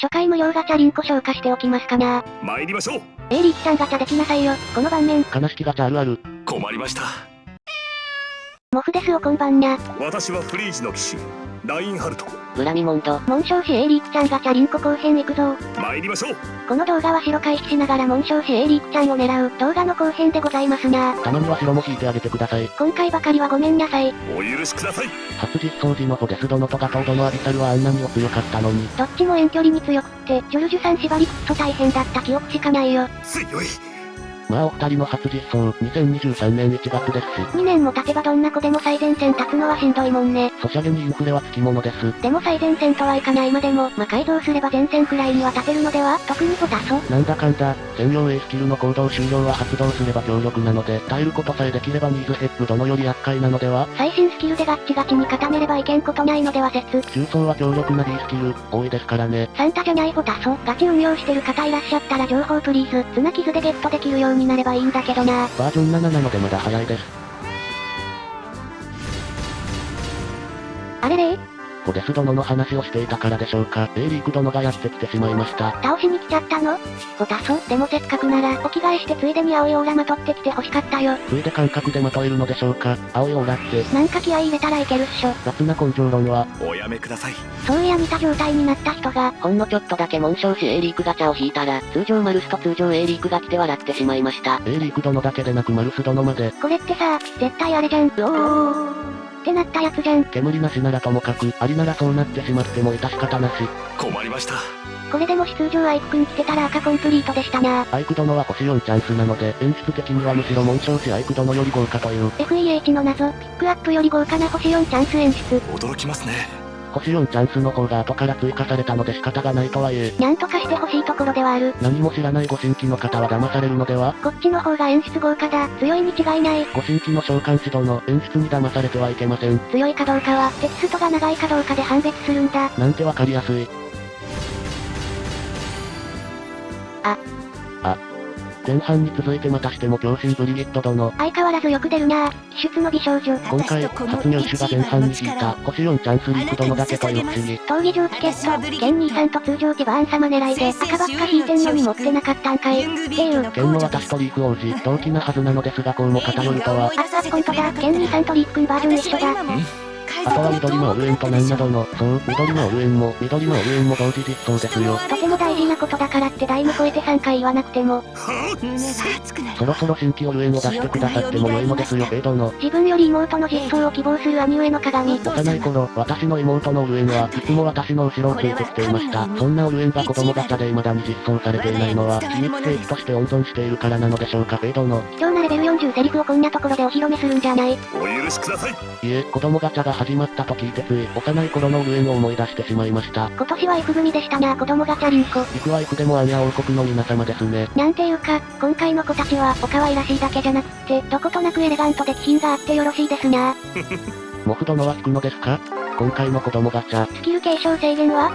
初回無料ガチャリンコ消化しておきますかな。参りましょう。リーチさんガチャできなさいよ、この盤面。悲しきガチャあるある。困りました。モフですおこんばんにゃ。私はフリージの騎士、ラインハルト。ブラミモンド。紋章師リークちゃんガチャリンコ後編行くぞ。参りましょう。この動画は白回避しながら紋章師リークちゃんを狙う動画の後編でございますな。たまには白も引いてあげてください。今回ばかりはごめんなさい。お許しください。初実装時のフォデス殿とガトードのアビサルはあんなにお強かったのに。どっちも遠距離に強くって、ジョルジュさん縛りくっそ大変だった記憶しかないよ。強い。まあお二人の初実装、2023年1月ですし。2年も経てばどんな子でも最前線立つのはしんどいもんね。ソシャゲにインフレはつきものです。でも最前線とはいかないまでも、改造すれば前線くらいには立てるのでは？特にポタソ。なんだかんだ、専用 A スキルの行動終了は発動すれば強力なので、耐えることさえできればニーズヘップ殿より厄介なのでは？最新スキルでガッチガチに固めればいけんことないのでは説。中層は強力な D スキル、多いですからね。サンタじゃないポタソ、ガチ運用してる方いらっしゃったら情報プリーズ。綱傷でゲットできるようになればいいんだけどな。バージョン7なのでまだ早いです。あれれ？フォデス殿の話をしていたからでしょうか。リーク殿がやってきてしまいました。倒しに来ちゃったの？ポタソ、でもせっかくなら、お着替えしてついでに青いオーラまとってきて欲しかったよ。ついで感覚でまとえるのでしょうか。青いオーラって。なんか気合い入れたらいけるっしょ。雑な根性論は。おやめください。そういや似た状態になった人が、ほんのちょっとだけ紋章師 A リークガチャを引いたら、通常マルスと通常 A リークが来て笑ってしまいました。リーク殿だけでなくマルス殿まで。これってさ、絶対あれじゃん。ってなったやつじゃん。煙なしならともかく、ありならそうなってしまっても致し方なし。困りました。これでも出場アイクくん来てたら赤コンプリートでしたな。アイク殿は星4チャンスなので、演出的にはむしろ紋章師アイク殿より豪華という。FEH の謎、ピックアップより豪華な星4チャンス演出。驚きますね。星4チャンスの方が後から追加されたので仕方がないとはいえ。なんとかしてほしいところではある。何も知らないご新規の方は騙されるのでは？こっちの方が演出豪華だ。強いに違いない。ご新規の召喚士殿、演出に騙されてはいけません。強いかどうかは、テキストが長いかどうかで判別するんだ。なんてわかりやすい。前半に続いてまたしても強心ブリギット殿。相変わらずよく出るなぁ。気質の美少女。今回、初入手が前半に引いた、星4チャンスリーク殿だけという不思議。闘技場チケット、剣兄さんと通常ティバーン様狙いで、赤ばっか引いてんのに持ってなかったんかい。っていう。剣の私とリーク王子、同期なはずなのですがこうも偏るとは。ほんとだ、剣兄さんとリークくんバージョン一緒だ。あとは緑のオルエンとなんなどの、そう、緑のオルエンも同時実装ですよ。とても大事なことだからって台無超えて3回言わなくても。そろそろ新規オルエンを出してくださっても良いのですよ、殿。自分より妹の実装を希望する兄上の鏡。幼い頃、私の妹のオルエンはいつも私の後ろをついてきていました。そんなオルエンが子供ガチャで未だに実装されていないのは、秘密兵器として温存しているからなのでしょうか、殿。貴重なレベル40セリフをこんなところでお披露目するんじゃない。お許しください。いえ、子供ガチャが始まったと聞いてつい、幼い頃のオルエンを思い出してしまいました。今年は F 組でしたな、子供ガチャリンコ。行くは行くでもアンヤ王国の皆様ですね。なんていうか、今回の子たちは、お可愛らしいだけじゃなくって、どことなくエレガントで気品があってよろしいですな。モフ殿は引くのですか？今回の子供ガチャ。スキル継承制限は？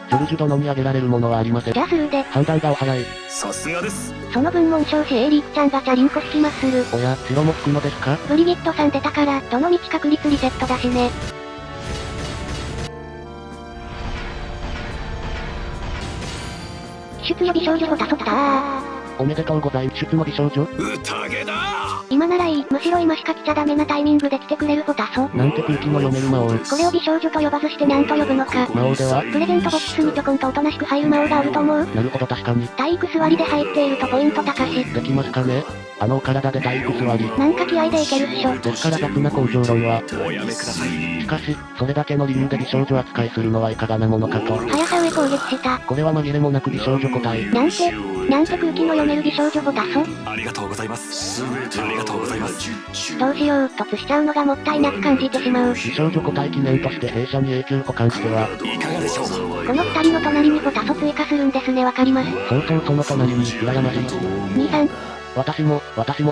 ジョルジュ殿にあげられるものはありません。じゃあスルーで。判断がお早い。さすがです。その分紋章師リークちゃんガチャリンコ引きまする。おや、白も引くのですか？ブリギットさん出たから、どの道確率リセットだしね。出予備少女をたそったー。おめでとうございます。出の美少女？宴だ。今ならいい。むしろ今しか来ちゃダメなタイミングで来てくれるポタソ。なんて空気の読める魔王。これを美少女と呼ばずして何と呼ぶのか。魔王では？プレゼントボックスにちょこんとおとなしく入る魔王がおると思う？なるほど確かに。体育座りで入っているとポイント高し。できますかね？あのお体で体育座り。なんか気合でいけるっしょ。ですから雑な根性論は。おやめください。しかし、それだけの理由で美少女扱いするのはいかがなものかと。速さ上攻撃した。これは紛れもなく美少女個体。なんて空気の読める美少女ポタソ。ありがとうございます。ありがとうございます。どうしよう、突しちゃうのがもったいなく感じてしまう。美少女個体記念として弊社に永久保管しては。いかがでしょう。この二人の隣にポタソ追加するんですね、わかります。そうその隣に、羨ましい。兄さん。私も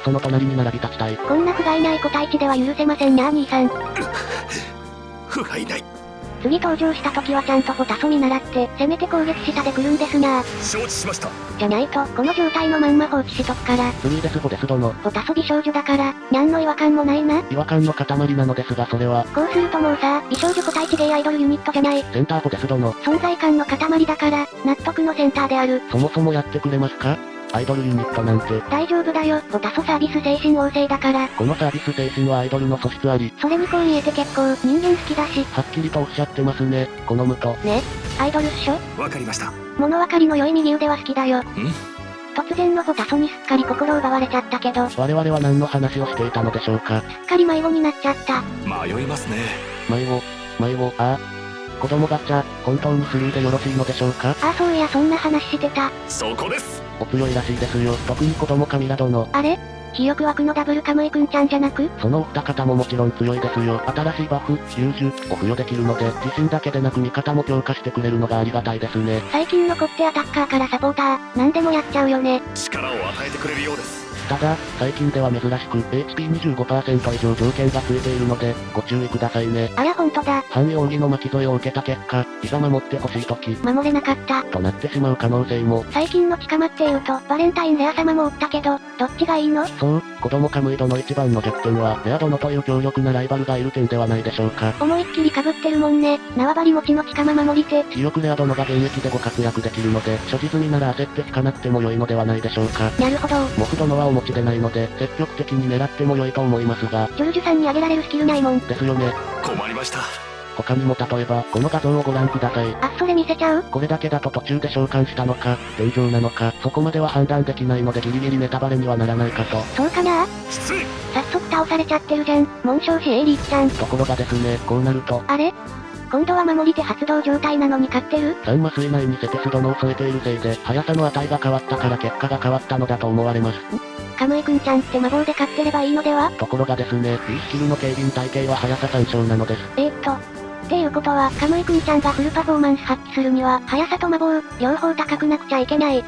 その隣に並び立ちたい。こんな不甲斐ない個体値では許せませんな、兄さん。不甲斐ない。次登場した時はちゃんとホタソ見習って、せめて攻撃下で来るんですな。承知しました。じゃないと、この状態のまんま放置しとくから。3です5です殿。ホタソ美少女だから、にゃんの違和感もないな。違和感の塊なのですがそれは。こうするともうさ、美少女個体地ゲイアイドルユニットじゃない。センター5です殿。存在感の塊だから、納得のセンターである。そもそもやってくれますか？アイドルユニットなんて。大丈夫だよ、ホタソサービス精神旺盛だから。このサービス精神はアイドルの素質あり。それにこう見えて結構、人間好きだし。はっきりとおっしゃってますね、好むと。ね、アイドルっしょ？わかりました。物分かりの良い右腕は好きだよ。突然のホタソにすっかり心奪われちゃったけど。我々は何の話をしていたのでしょうか。すっかり迷子になっちゃった。迷いますね。迷子、ああ。子供ガチャ、本当にスルーでよろしいのでしょうか？ああそういやそんな話してた。そこです。お強いらしいですよ。特に子供カミラ殿。あれ？肥沃枠のダブルカムイくんちゃんじゃなく？そのお二方ももちろん強いですよ。新しいバフ、優柔を付与できるので、自身だけでなく味方も強化してくれるのがありがたいですね。最近の子ってアタッカーからサポーター、何でもやっちゃうよね。力を与えてくれるようです。ただ、最近では珍しく HP25% 以上条件がついているので、ご注意くださいね。あやほんとだ。範囲奥義の巻き添えを受けた結果、いざ守ってほしい時、守れなかった。となってしまう可能性も。最近の近間っていうと、バレンタインレア様もおったけど、どっちがいいの？そう、子供カムイ殿の一番の弱点は、レア殿という強力なライバルがいる点ではないでしょうか。思いっきり被ってるもんね。縄張り持ちの近間守り手。強くレア殿が現役でご活躍できるので、所持済みなら焦って引かなくても良いのではないでしょうか。なるほど。モフ殿はお持ちでないので、積極的に狙っても良いと思いますが。ジョルジュさんにあげられるスキルないもん。ですよね。困りました。他にも例えば、この画像をご覧ください。あ、それ見せちゃう？これだけだと途中で召喚したのか、天井なのか、そこまでは判断できないのでギリギリネタバレにはならないかと。そうかな？失礼。早速倒されちゃってるじゃん。紋章師エイリークちゃん。ところがですね、こうなると。あれ？今度は守り手発動状態なのに勝ってる？3マス以内にセテス殿を添えているせいで、速さの値が変わったから結果が変わったのだと思われます。カムイくんちゃんって魔法で勝ってればいいのでは？ところがですね、いいスキルの軽減体系は速さ参照なのです。っていうことは、カムイくんちゃんがフルパフォーマンス発揮するには、速さと魔法、両方高くなくちゃいけない。っ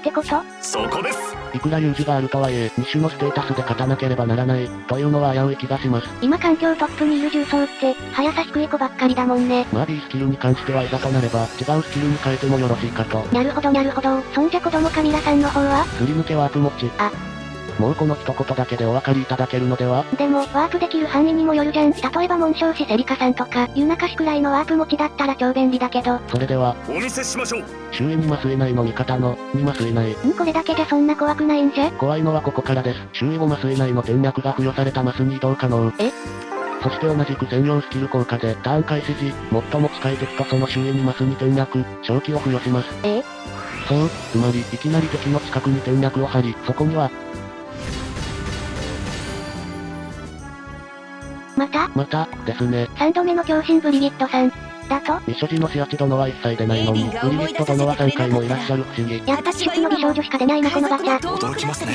てこと？そこです。いくら有事があるとはいえ、2種のステータスで勝たなければならない、というのは危うい気がします。今環境トップにいる重曹って、速さ低い子ばっかりだもんね。まあ B スキルに関してはいざとなれば、違うスキルに変えてもよろしいかと。なるほどなるほど。そんじゃ子供カミラさんの方は？すり抜けワープ持ち。もうこの一言だけでお分かりいただけるのでは？でも、ワープできる範囲にもよるじゃん。例えば紋章師セリカさんとか、ユナカシくらいのワープ持ちだったら超便利だけど。それでは、お見せしましょう。周囲2マス以内の味方の、2マス以内。これだけじゃそんな怖くないんじゃ？怖いのはここからです。周囲5マス以内の戦略が付与されたマスに移動可能。そして同じく専用スキル効果で、ターン開始時、最も近い敵とその周囲2マスに転略、正気を付与します。そう、つまり、いきなり敵の近くに転略を張り、そこには、また、ですね。3度目の強心ブリギットさん。だと？未所持のシアチ殿は一切出ないのに、ブリギット殿は3回もいらっしゃる不思議。やっぱ地獄の美少女しか出ないなこのガチャ。驚きますね。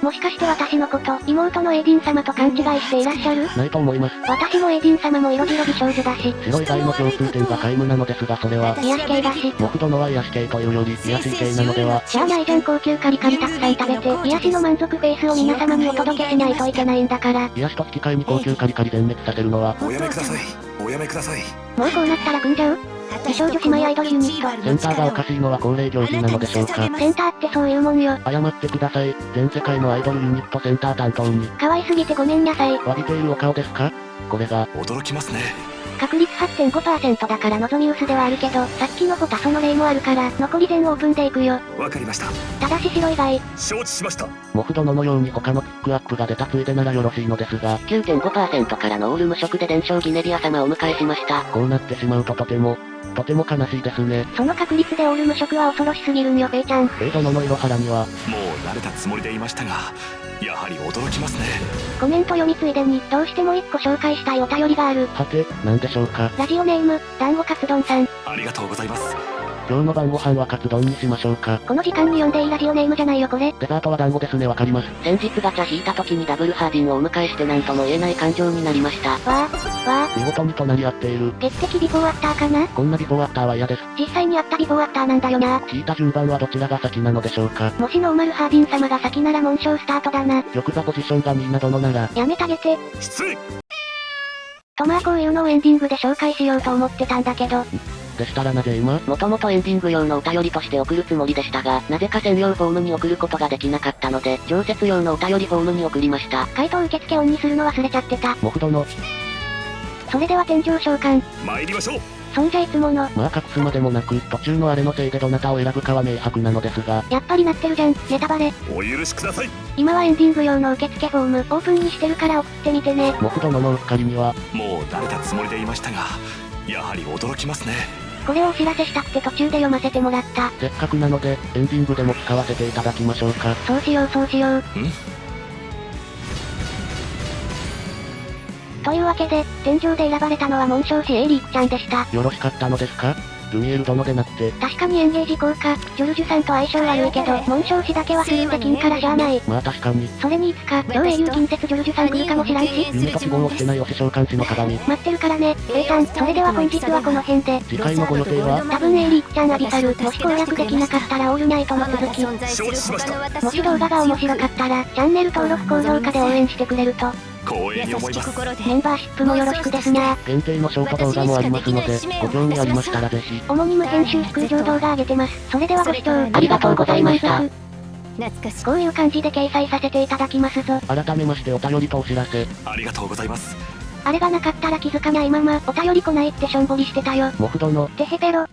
もしかして私のこと、妹のエイディン様と勘違いしていらっしゃる？ないと思います。私もエイディン様も色白美少女だし。白以外の共通点が皆無なのですがそれは、癒し系だし。モフ殿は癒し系というより、癒し系なのでは。しゃあないじゃん高級カリカリたくさん食べて、癒しの満足フェイスを皆様にお届けしないといけないんだから。癒しと引き換えに高級カリカリ全滅させるのは。おやめください。おやめください。もうこうなったら組んじゃう？美少女姉妹アイドルユニット。センターがおかしいのは恒例行事なのでしょうか。センターってそういうもんよ。謝ってください。全世界のアイドルユニットセンター担当に。可愛すぎてごめんなさい。詫びているお顔ですか？これが。驚きますね。確率 8.5% だから望み薄ではあるけど、さっきのホタソの例もあるから、残り全オープンでいくよ。わかりました。ただし白以外。承知しました。モフ殿のように他のピックアップが出たついでならよろしいのですが、9.5% からのオール無色で伝承ギネビア様をお迎えしました。こうなってしまうととても悲しいですね。その確率でオール無色は恐ろしすぎるんよフェイちゃん。フェイ殿の色原には、もう慣れたつもりでいましたが、やはり驚きますね。コメント読みついでに、どうしても一個紹介したいお便りがある。はて、なんでしょうか。ラジオネーム、団子カツ丼さん。ありがとうございます。今日の晩ご飯はカツ丼にしましょうか。この時間に読んでいいラジオネームじゃないよこれ。デザートは団子ですねわかります。先日ガチャ引いた時にダブルハービンをお迎えして何とも言えない感情になりました。見事に隣り合っている。劇的ビフォーアフターかな？こんなビフォーアフターは嫌です。実際にあったビフォーアフターなんだよな。聞いた順番はどちらが先なのでしょうか。もしノーマルハービン様が先なら紋章スタートだな。玉座ポジションが2などのなら。やめてあげて。失礼。とまあこういうのをエンディングで紹介しようと思ってたんだけど。でしたらなぜ今？もともとエンディング用のお便りとして送るつもりでしたが、なぜか専用フォームに送ることができなかったので、常設用のお便りフォームに送りました。回答受付オンにするの忘れちゃってた。モフ殿。それでは天井召喚。参りましょう。そんじゃいつもの。まあ隠すまでもなく、途中のあれのせいでどなたを選ぶかは明白なのですが。やっぱりなってるじゃん、ネタバレ。お許しください。今はエンディング用の受付フォーム、オープンにしてるから送ってみてね。モフ殿のうっかりには。もう慣れたつもりでいましたが、やはり驚きますね。これをお知らせしたくて途中で読ませてもらった。せっかくなので、エンディングでも使わせていただきましょうか。そうしようそうしよう。というわけで、天井で選ばれたのは紋章師エイリークちゃんでした。よろしかったのですか？ルミエル殿でなくて。確かにエンゲージ効果、ジョルジュさんと相性悪いけど、紋章師だけはスルーできんからしゃあない。まあ確かに。それにいつか、超英雄近接ジョルジュさん来るかもしらんし。夢と希望をしてない推し召喚師の鏡。待ってるからね、A さん。それでは本日はこの辺で。次回のご予定は？多分エイリークちゃんアビサル、もし攻略できなかったらオールナイトの続き。承知しました。もし動画が面白かったら、チャンネル登録高評価で応援してくれると。光栄に思います。メンバーシップもよろしくですな。限定のショート動画もありますので、ご興味ありましたらぜひ。主に無編集空上動画上げてます。それではご視聴ありがとうございました。こういう感じで掲載させていただきますぞ。改めましてお便りとお知らせ。ありがとうございます。あれがなかったら気づかないまま、お便り来ないってしょんぼりしてたよ。モフ殿。てへペロ。